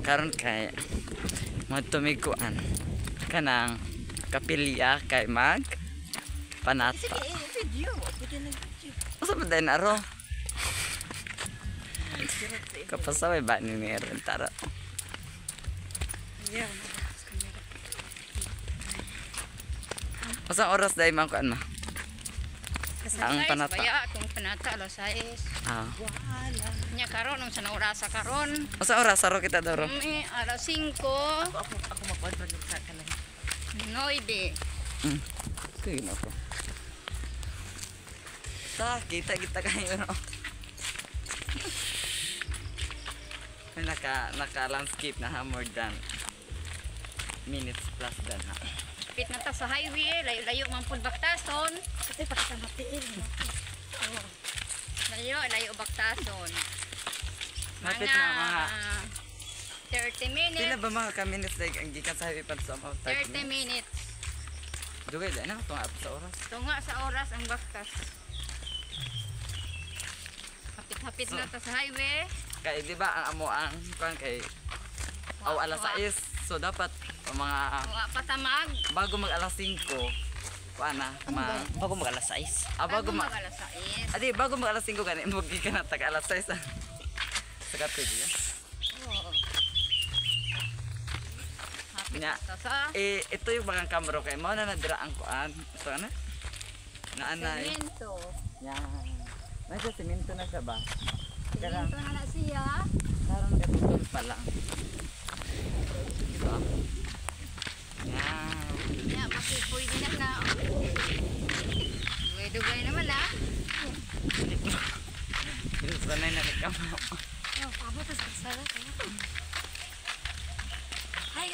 Karon kay magtumiguan kanang kapilya kay mag panata. Video. Pwede nag-video. Asa man day naro? Kapasaway ba ni meron tara. Yeah. Asa oras day man kuan ma? Ang panata. Baya kung panata alas 6. Ah. Wala. Nya karon nung sa orasa karon. Asa oras saro kita doro? Alas 5. Ako makuha pag sa kanang. 9. Kaya na ko. Kita kayo no. Naka landscape na ha more than minutes plus than ha. Pit na ta sa highway, layo-layo man pud baktason. Kasi pakasanatiin. Oh. Layo baktason. Mapit na mga 30 minutes. pila ba mga ka-minutes like ang gikan sa highway pa sa mga 30 minutes. Dugay na tunga sa oras. Tunga sa oras ang baktas. Hapit-hapit na ta sa highway. Kay di ba ang amo ang kuan kay alas 6 so dapat mga Wa patamag. bago mag alas 5 kuan na Bago mag alas 6. bago mag alas 6. adi bago mag alas 5 gani mo gikan na tag alas 6 sa kapilya. Oo. Hapit Nya. na ta sa Ito yung mga kamero kay mo na nadira ang kuan. Ito na. Naanay. semento. Yan. Nasa semento na siya ba? Semento na siya. Parang katulad pa lang. Diba? Yan. Ya, makipoy din na. Dugay-dugay naman ah. Sanay na kamera. Oh, pabot sa sala kaya. Hi.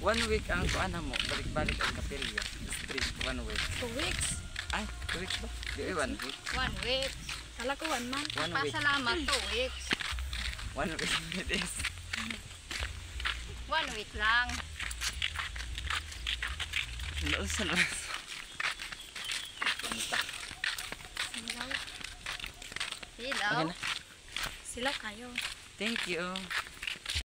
1 week ang kuan mo. Balik-balik ang kapilya. Street 1 week. 2 weeks. Ay, 2 weeks ba? Di 1 week. 1 week. Kala ko 1 month. 1 week. Pasalamat 2 weeks. 1 week it is. 1 week lang. Nausan na. Punta. Hilaw. Okay na. Sila kayo. Thank you.